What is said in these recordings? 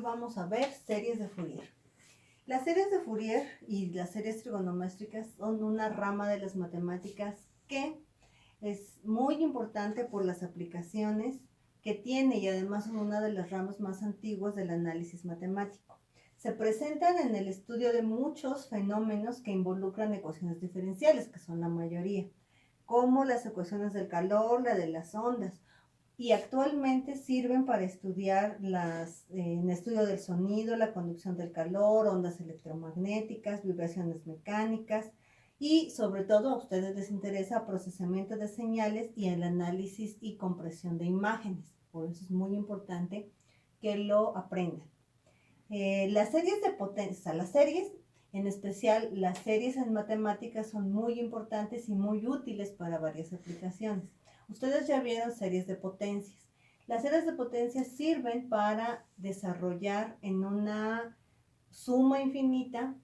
vamos a ver series de Fourier. Las series de Fourier y las series trigonométricas son una rama de las matemáticas que es muy importante por las aplicaciones que tiene y además son una de las ramas más antiguas del análisis matemático. Se presentan en el estudio de muchos fenómenos que involucran ecuaciones diferenciales, que son la mayoría, como las ecuaciones del calor, la de las ondas, y actualmente sirven para estudiar en estudio del sonido, la conducción del calor, ondas electromagnéticas, vibraciones mecánicas y sobre todo a ustedes les interesa procesamiento de señales y el análisis y compresión de imágenes. Por eso es muy importante que lo aprendan. Las series de potencia, las series, en especial las series en matemáticas, son muy importantes y muy útiles para varias aplicaciones. Ustedes ya vieron series de potencias. Las series de potencias sirven para desarrollar en una suma infinita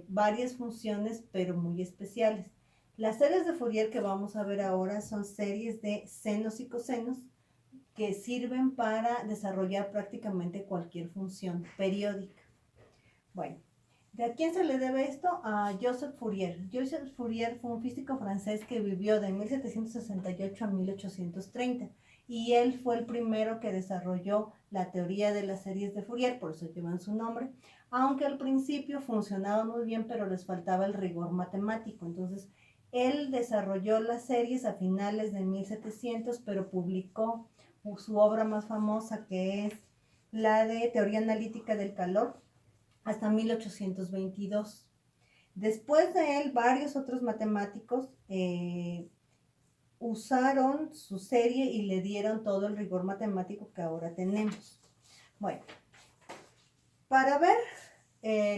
varias funciones, pero muy especiales. Las series de Fourier que vamos a ver ahora son series de senos y cosenos que sirven para desarrollar prácticamente cualquier función periódica. Bueno, ¿de quién se le debe esto? A Joseph Fourier. Joseph Fourier fue un físico francés que vivió de 1768 a 1830 y él fue el primero que desarrolló la teoría de las series de Fourier, por eso llevan su nombre, aunque al principio funcionaba muy bien, pero les faltaba el rigor matemático. Entonces, él desarrolló las series a finales de 1700, pero publicó su obra más famosa, que es la de Teoría Analítica del Calor, hasta 1822. Después de él, varios otros matemáticos usaron su serie y le dieron todo el rigor matemático que ahora tenemos. Bueno, para ver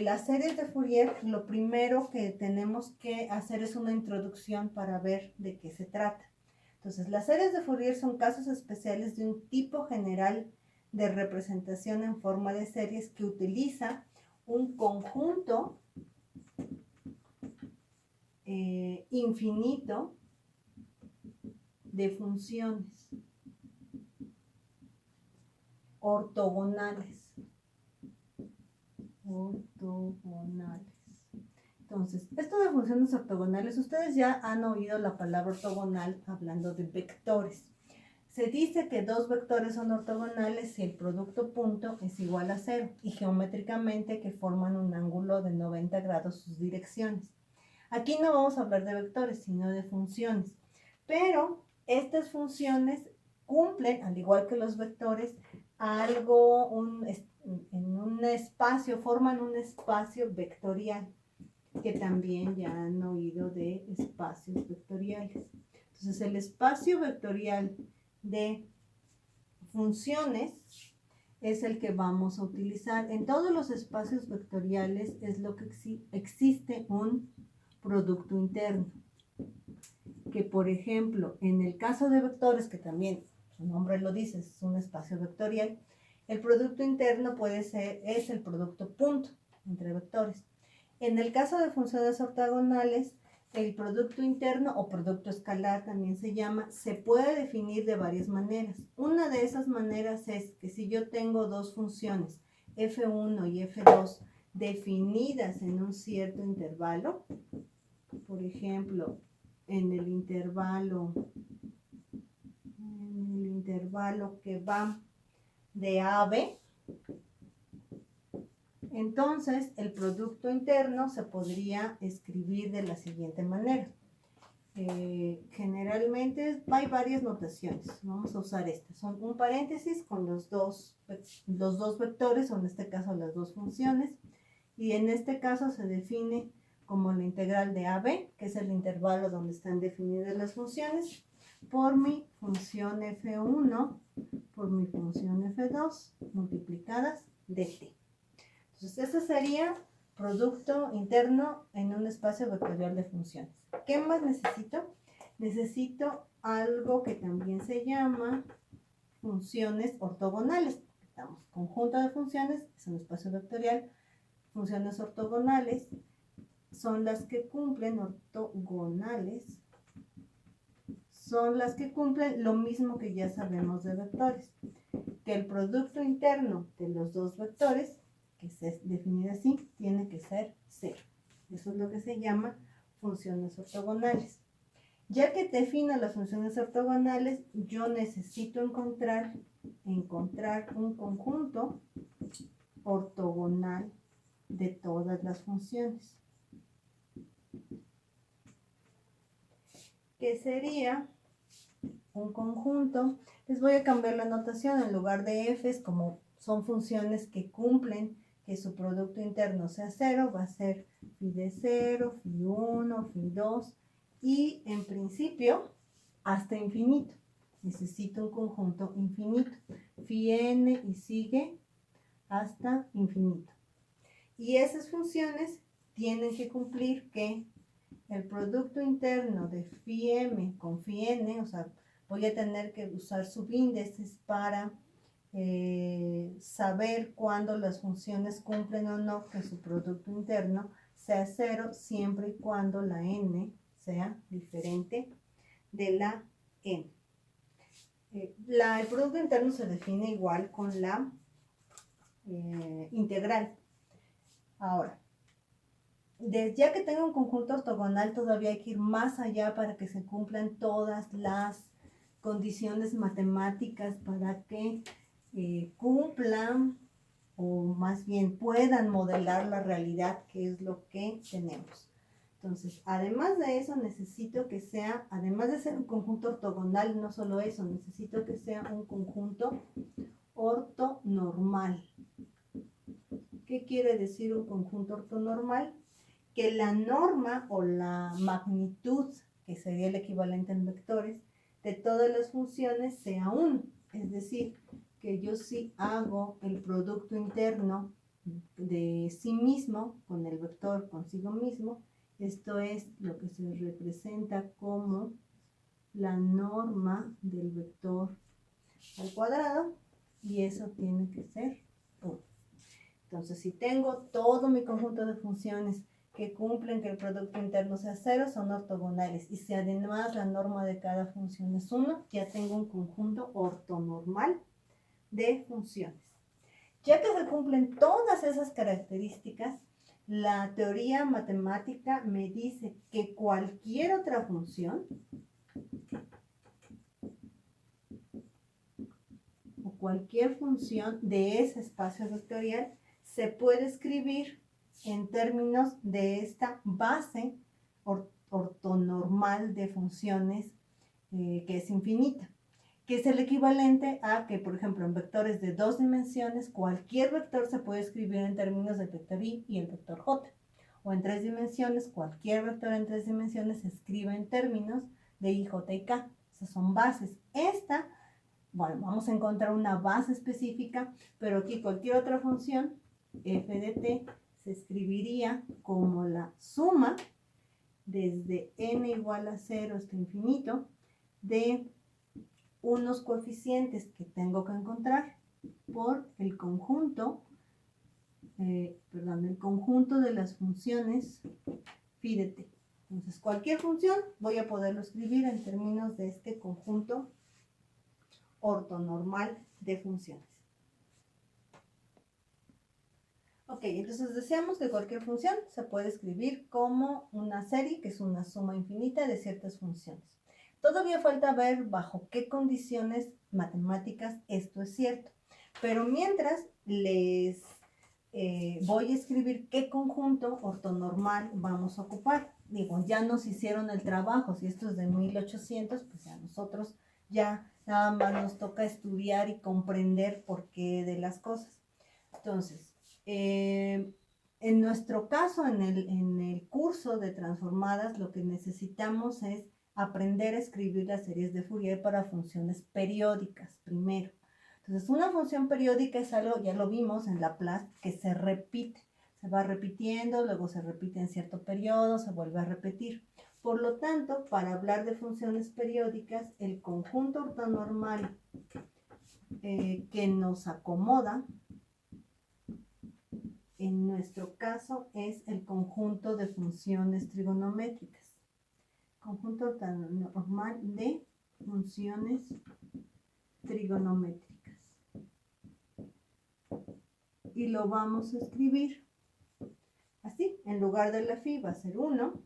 las series de Fourier, lo primero que tenemos que hacer es una introducción para ver de qué se trata. Entonces, las series de Fourier son casos especiales de un tipo general de representación en forma de series que utiliza un conjunto infinito de funciones ortogonales. Entonces, esto de funciones ortogonales, ustedes ya han oído la palabra ortogonal hablando de vectores. Se dice que dos vectores son ortogonales si el producto punto es igual a 0 y geométricamente que forman un ángulo de 90 grados sus direcciones. Aquí no vamos a hablar de vectores, sino de funciones. Pero estas funciones cumplen, al igual que los vectores, en un espacio, forman un espacio vectorial, que también ya han oído de espacios vectoriales. Entonces, el espacio vectorial de funciones es el que vamos a utilizar. En todos los espacios vectoriales es lo que existe un producto interno, que por ejemplo, en el caso de vectores, que también su nombre lo dice, es un espacio vectorial, el producto interno es el producto punto entre vectores. En el caso de funciones ortogonales, el producto interno o producto escalar también se llama, se puede definir de varias maneras. Una de esas maneras es que si yo tengo dos funciones, f1 y f2, definidas en un cierto intervalo, por ejemplo, en el intervalo que va de A a B, entonces el producto interno se podría escribir de la siguiente manera. Generalmente hay varias notaciones, vamos a usar esta. Son un paréntesis con los dos vectores, o en este caso las dos funciones, y en este caso se define como la integral de AB, que es el intervalo donde están definidas las funciones, por mi función f1 por mi función f2 multiplicadas de t. Entonces, ese sería producto interno en un espacio vectorial de funciones. ¿Qué más necesito? Necesito algo que también se llama funciones ortogonales. Estamos, conjunto de funciones, es un espacio vectorial. Funciones ortogonales son las que cumplen, lo mismo que ya sabemos de vectores. que el producto interno de los dos vectores, que se define así, tiene que ser 0. Eso es lo que se llama funciones ortogonales. Ya que defino las funciones ortogonales, yo necesito encontrar un conjunto ortogonal de todas las funciones, que sería un conjunto. Les voy a cambiar la notación. En lugar de f's, como son funciones que cumplen que su producto interno sea 0, va a ser phi de 0, phi 1, phi 2 y en principio hasta infinito. Necesito un conjunto infinito, phi n y sigue hasta infinito. Y esas funciones tienen que cumplir que el producto interno de phi m con phi n, o sea, voy a tener que usar subíndices para saber cuándo las funciones cumplen o no que su producto interno sea 0, siempre y cuando la n sea diferente de la n. El producto interno se define igual con la integral. Ahora, ya que tengo un conjunto ortogonal, todavía hay que ir más allá para que se cumplan todas las condiciones matemáticas para que cumplan o más bien puedan modelar la realidad, que es lo que tenemos. Entonces, además de eso, necesito que sea, además de ser un conjunto ortogonal, no solo eso, necesito que sea un conjunto ortonormal. ¿Qué quiere decir un conjunto ortonormal? Que la norma o la magnitud, que sería el equivalente en vectores, de todas las funciones sea 1. Es decir, que yo sí hago el producto interno de sí mismo con el vector consigo mismo. Esto es lo que se representa como la norma del vector al cuadrado, y eso tiene que ser 1. Entonces, si tengo todo mi conjunto de funciones que cumplen que el producto interno sea 0, son ortogonales. Y si además la norma de cada función es 1, ya tengo un conjunto ortonormal de funciones. Ya que se cumplen todas esas características, la teoría matemática me dice que cualquier otra función o cualquier función de ese espacio vectorial se puede escribir en términos de esta base ortonormal de funciones que es infinita, que es el equivalente a que, por ejemplo, en vectores de 2 dimensiones, cualquier vector se puede escribir en términos del vector i y el vector j. O en 3 dimensiones, cualquier vector en 3 dimensiones se escribe en términos de i, j y k. Esas son bases. Bueno, vamos a encontrar una base específica, pero aquí cualquier otra función, f de t, se escribiría como la suma desde n igual a 0 hasta infinito de unos coeficientes que tengo que encontrar por el conjunto, el conjunto de las funciones phi de t. Entonces, cualquier función voy a poderlo escribir en términos de este conjunto ortonormal de funciones. Ok, entonces decíamos que cualquier función se puede escribir como una serie, que es una suma infinita de ciertas funciones. Todavía falta ver bajo qué condiciones matemáticas esto es cierto. Pero mientras les voy a escribir qué conjunto ortonormal vamos a ocupar. Digo, ya nos hicieron el trabajo. Si esto es de 1800, pues a nosotros ya nada más nos toca estudiar y comprender por qué de las cosas. Entonces, en nuestro caso, en el curso de transformadas, lo que necesitamos es aprender a escribir las series de Fourier para funciones periódicas primero. Entonces, una función periódica es algo, ya lo vimos en Laplace, que se repite. Se va repitiendo, luego se repite en cierto periodo, se vuelve a repetir. Por lo tanto, para hablar de funciones periódicas, el conjunto ortonormal que nos acomoda, en nuestro caso, es el conjunto de funciones trigonométricas. Conjunto ortonormal de funciones trigonométricas. y lo vamos a escribir así. En lugar de la phi va a ser 1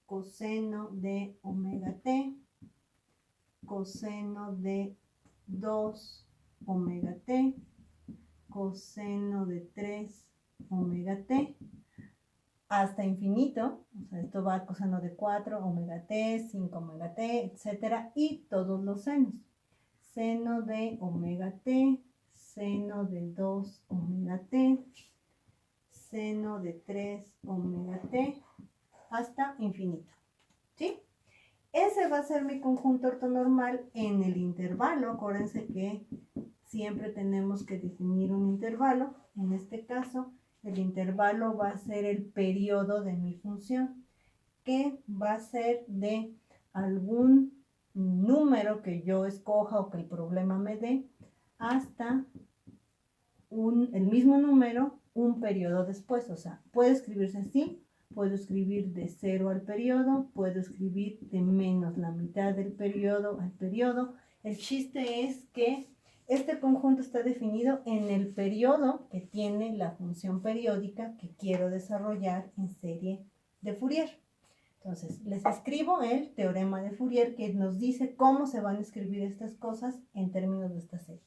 coseno de omega t, coseno de 2 omega t, coseno de 3 omega t, hasta infinito. O sea, esto va a coseno de 4 omega t, 5 omega t, etcétera, y todos los senos. Seno de omega t, seno de 2 omega t, seno de 3 omega t, hasta infinito, ¿sí? Ese va a ser mi conjunto ortonormal en el intervalo. Acuérdense que siempre tenemos que definir un intervalo. En este caso, el intervalo va a ser el periodo de mi función, que va a ser de algún número que yo escoja o que el problema me dé, hasta el mismo número un periodo después. O sea, puede escribirse así. Puedo escribir de 0 al periodo, puedo escribir de menos la mitad del periodo al periodo. El chiste es que este conjunto está definido en el periodo que tiene la función periódica que quiero desarrollar en serie de Fourier. Entonces, les escribo el teorema de Fourier que nos dice cómo se van a escribir estas cosas en términos de esta serie.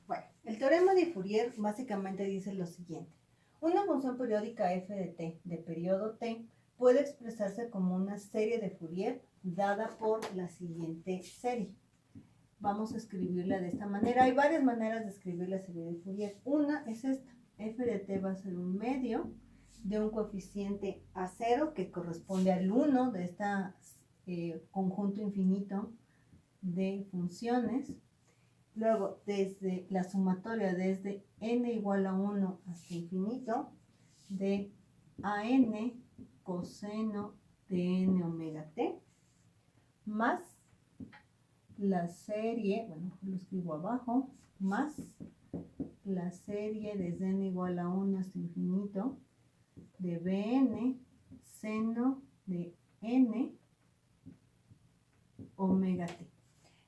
Bueno, el teorema de Fourier básicamente dice lo siguiente. Una función periódica f de t de periodo t puede expresarse como una serie de Fourier dada por la siguiente serie. Vamos a escribirla de esta manera. Hay varias maneras de escribir la serie de Fourier. Una es esta. F de t va a ser un medio de un coeficiente A0 que corresponde al 1 de este conjunto infinito de funciones. Luego, desde la sumatoria desde n igual a 1 hasta infinito de an coseno de n omega t más la serie, bueno, lo escribo abajo, más la serie desde n igual a 1 hasta infinito de bn seno de n omega t.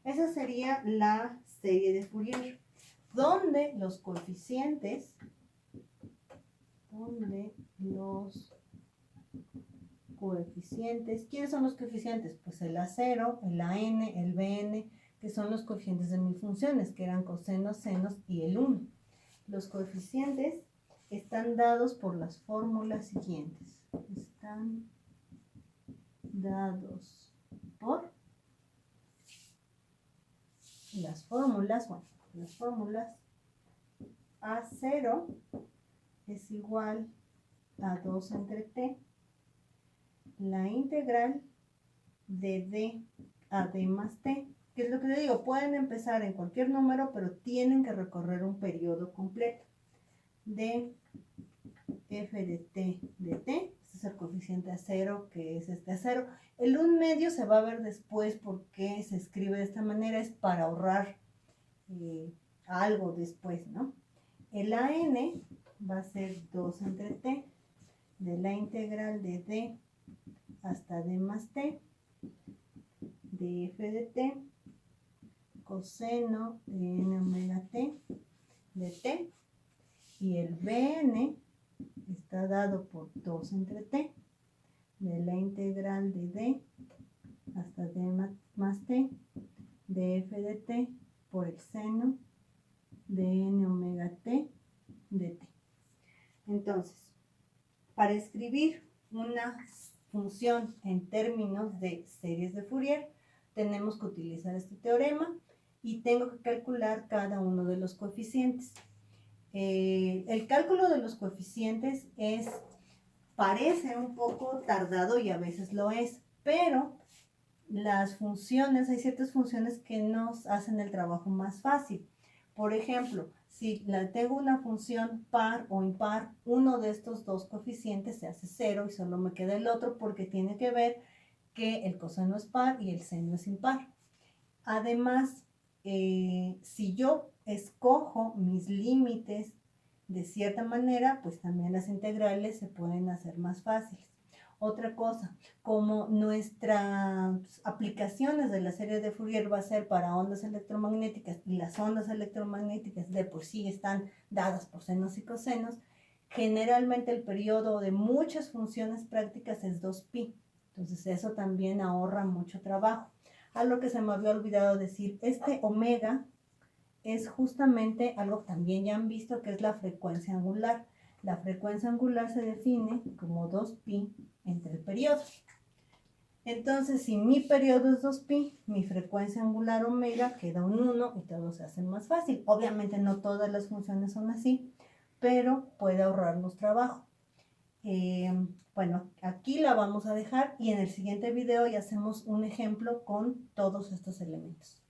Esa sería la serie de Fourier, donde los coeficientes, ¿quiénes son los coeficientes? Pues el A0, el AN, el BN, que son los coeficientes de mis funciones, que eran cosenos, senos y el 1. Los coeficientes están dados por las fórmulas siguientes. Están dados por las fórmulas, A0 es igual a 2 entre t, la integral de d a d más t, que es lo que te digo, pueden empezar en cualquier número, pero tienen que recorrer un periodo completo, de f de t de t, este es el coeficiente A0, que es este A0. El 1 medio se va a ver después porque se escribe de esta manera, es para ahorrar algo después, ¿no? El AN va a ser 2 entre t de la integral de d hasta d más t de f de t coseno de n omega t de t, y el bn está dado por 2 entre t de la integral de d hasta d más t de f de t por el seno de n omega t de t. Entonces, para escribir una función en términos de series de Fourier, tenemos que utilizar este teorema y tengo que calcular cada uno de los coeficientes. El cálculo de los coeficientes parece un poco tardado y a veces lo es, pero las funciones, hay ciertas funciones que nos hacen el trabajo más fácil. Por ejemplo, si tengo una función par o impar, uno de estos dos coeficientes se hace 0 y solo me queda el otro porque tiene que ver que el coseno es par y el seno es impar. Además, si yo escojo mis límites de cierta manera, pues también las integrales se pueden hacer más fáciles. Otra cosa, como nuestras aplicaciones de la serie de Fourier va a ser para ondas electromagnéticas y las ondas electromagnéticas de por sí están dadas por senos y cosenos, generalmente el periodo de muchas funciones prácticas es 2pi. Entonces eso también ahorra mucho trabajo. Algo que se me había olvidado decir, este omega es justamente algo que también ya han visto, que es la frecuencia angular. La frecuencia angular se define como 2pi entre el periodo. Entonces, si mi periodo es 2pi, mi frecuencia angular omega queda un 1 y todo se hace más fácil. Obviamente no todas las funciones son así, pero puede ahorrarnos trabajo. Bueno, aquí la vamos a dejar y en el siguiente video ya hacemos un ejemplo con todos estos elementos.